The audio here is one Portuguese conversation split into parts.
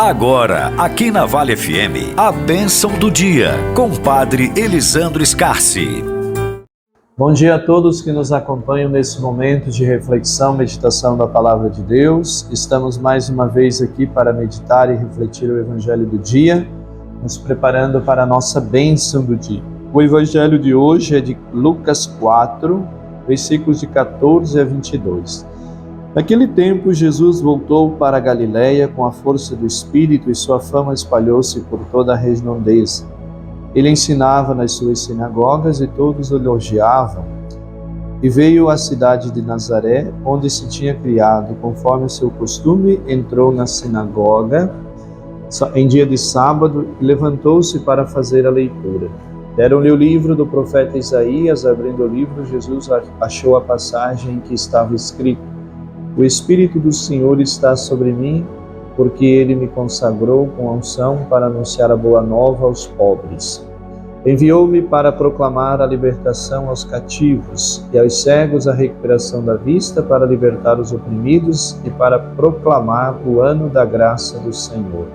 Agora, aqui na Vale FM, a bênção do dia, com o Padre Elisandro Scarsi. Bom dia a todos que nos acompanham nesse momento de reflexão, meditação da Palavra de Deus. Estamos mais uma vez aqui para meditar e refletir o Evangelho do dia, nos preparando para a nossa bênção do dia. O Evangelho de hoje é de Lucas 4, versículos de 14 a 22. Naquele tempo, Jesus voltou para a Galiléia com a força do Espírito e sua fama espalhou-se por toda a redondeza. Ele ensinava nas suas sinagogas e todos o elogiavam. E veio à cidade de Nazaré, onde se tinha criado. Conforme o seu costume, entrou na sinagoga em dia de sábado e levantou-se para fazer a leitura. Deram-lhe o livro do profeta Isaías. Abrindo o livro, Jesus achou a passagem em que estava escrito: O Espírito do Senhor está sobre mim, porque Ele me consagrou com a unção para anunciar a boa nova aos pobres. Enviou-me para proclamar a libertação aos cativos e aos cegos a recuperação da vista, para libertar os oprimidos e para proclamar o ano da graça do Senhor.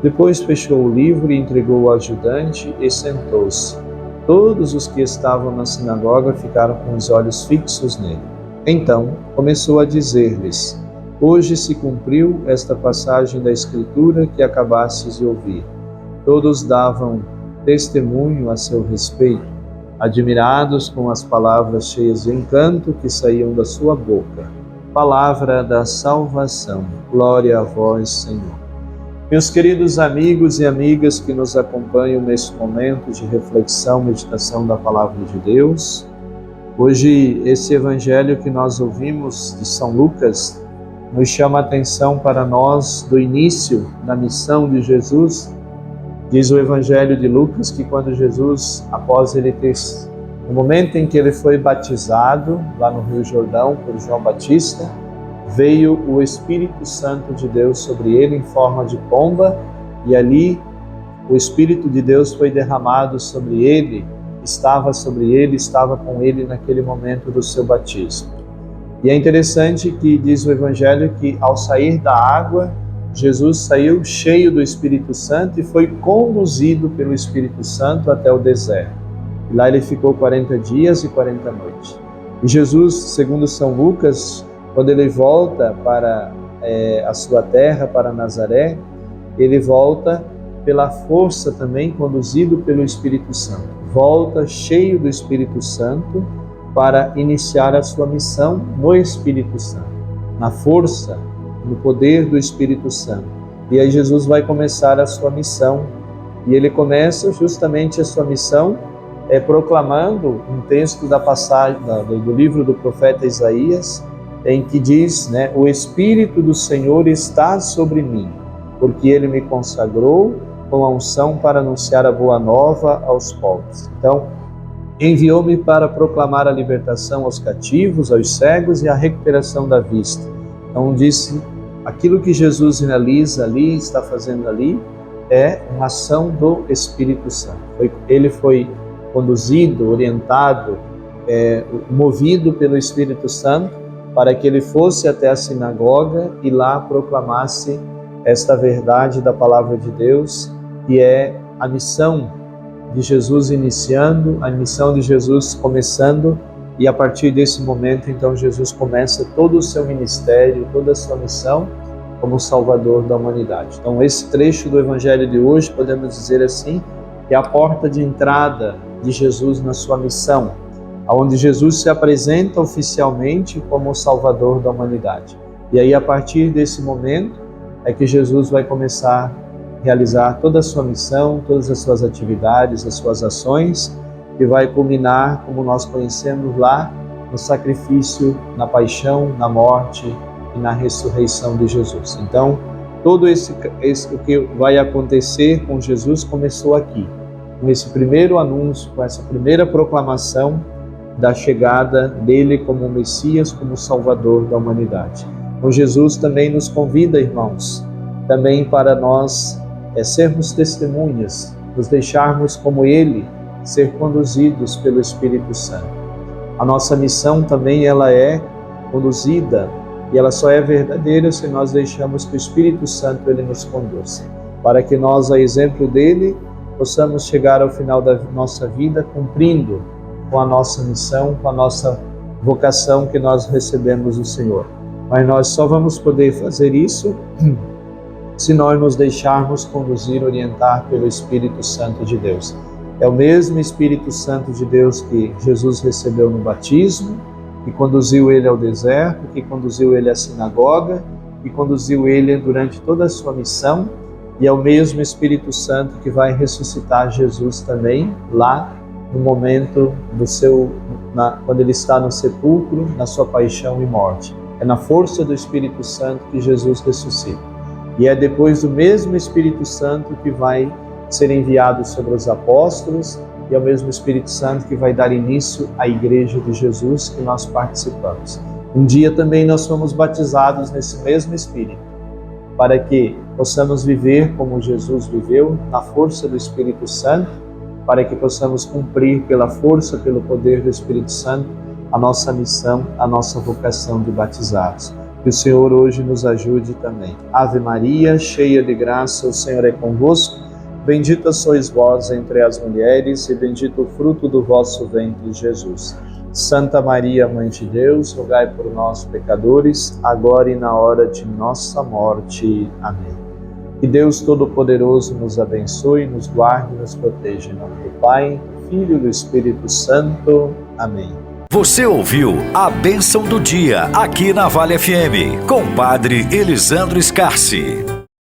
Depois fechou o livro e entregou ao ajudante e sentou-se. Todos os que estavam na sinagoga ficaram com os olhos fixos nele. Então começou a dizer-lhes: Hoje se cumpriu esta passagem da Escritura que acabastes de ouvir. Todos davam testemunho a seu respeito, admirados com as palavras cheias de encanto que saíam da sua boca. Palavra da salvação. Glória a vós, Senhor. Meus queridos amigos e amigas que nos acompanham neste momento de reflexão, meditação da Palavra de Deus, hoje, esse evangelho que nós ouvimos de São Lucas nos chama a atenção para nós do início da missão de Jesus. Diz o evangelho de Lucas que quando Jesus, após ele ter, no momento em que ele foi batizado, lá no Rio Jordão, por João Batista, veio o Espírito Santo de Deus sobre ele em forma de pomba, e ali o Espírito de Deus foi derramado sobre ele, estava com ele naquele momento do seu batismo. E é interessante que diz o Evangelho que ao sair da água, Jesus saiu cheio do Espírito Santo e foi conduzido pelo Espírito Santo até o deserto. E lá ele ficou 40 dias e 40 noites. E Jesus, segundo São Lucas, quando ele volta para a sua terra, para Nazaré, ele volta pela força também, conduzido pelo Espírito Santo. Volta cheio do Espírito Santo para iniciar a sua missão no Espírito Santo, na força, no poder do Espírito Santo. E aí Jesus vai começar a sua missão, e ele começa justamente a sua missão proclamando um texto da passagem do livro do profeta Isaías, em que diz, o Espírito do Senhor está sobre mim, porque Ele me consagrou com a unção para anunciar a boa nova aos pobres. Então, enviou-me para proclamar a libertação aos cativos, aos cegos e a recuperação da vista. Então, disse, aquilo que Jesus realiza ali, está fazendo ali, é uma ação do Espírito Santo. Ele foi conduzido, orientado, movido pelo Espírito Santo, para que ele fosse até a sinagoga e lá proclamasse esta verdade da Palavra de Deus, que é a missão de Jesus iniciando, a missão de Jesus começando, e a partir desse momento, então, Jesus começa todo o seu ministério, toda a sua missão como Salvador da humanidade. Então, esse trecho do Evangelho de hoje, podemos dizer assim, é a porta de entrada de Jesus na sua missão, onde Jesus se apresenta oficialmente como o Salvador da humanidade. E aí, a partir desse momento, é que Jesus vai começar a realizar toda a sua missão, todas as suas atividades, as suas ações, e vai culminar, como nós conhecemos lá, no sacrifício, na paixão, na morte e na ressurreição de Jesus. Então, todo o que vai acontecer com Jesus começou aqui, com esse primeiro anúncio, com essa primeira proclamação da chegada dele como Messias, como Salvador da humanidade. Então Jesus também nos convida, irmãos, também para nós sermos testemunhas, nos deixarmos como ele, ser conduzidos pelo Espírito Santo. A nossa missão também ela é conduzida E ela só é verdadeira se nós deixamos que o Espírito Santo ele nos conduza, para que nós, a exemplo dele, possamos chegar ao final da nossa vida cumprindo com a nossa missão, com a nossa vocação que nós recebemos do Senhor. Mas nós só vamos poder fazer isso se nós nos deixarmos conduzir, orientar pelo Espírito Santo de Deus. É o mesmo Espírito Santo de Deus que Jesus recebeu no batismo, que conduziu ele ao deserto, que conduziu ele à sinagoga, que conduziu ele durante toda a sua missão, e é o mesmo Espírito Santo que vai ressuscitar Jesus também lá no momento quando ele está no sepulcro, na sua paixão e morte. É na força do Espírito Santo que Jesus ressuscita. E é depois do mesmo Espírito Santo que vai ser enviado sobre os apóstolos, e é o mesmo Espírito Santo que vai dar início à Igreja de Jesus que nós participamos. Um dia também nós fomos batizados nesse mesmo Espírito, para que possamos viver como Jesus viveu, na força do Espírito Santo, para que possamos cumprir pela força, pelo poder do Espírito Santo, a nossa missão, a nossa vocação de batizados. Que o Senhor hoje nos ajude também. Ave Maria, cheia de graça, o Senhor é convosco. Bendita sois vós entre as mulheres, e bendito o fruto do vosso ventre, Jesus. Santa Maria, Mãe de Deus, rogai por nós, pecadores, agora e na hora de nossa morte. Amém. Que Deus Todo-Poderoso nos abençoe, nos guarde e nos proteja. Em nome do Pai, do Filho e do Espírito Santo. Amém. Você ouviu a bênção do dia aqui na Vale FM, com o Padre Elisandro Scarsi.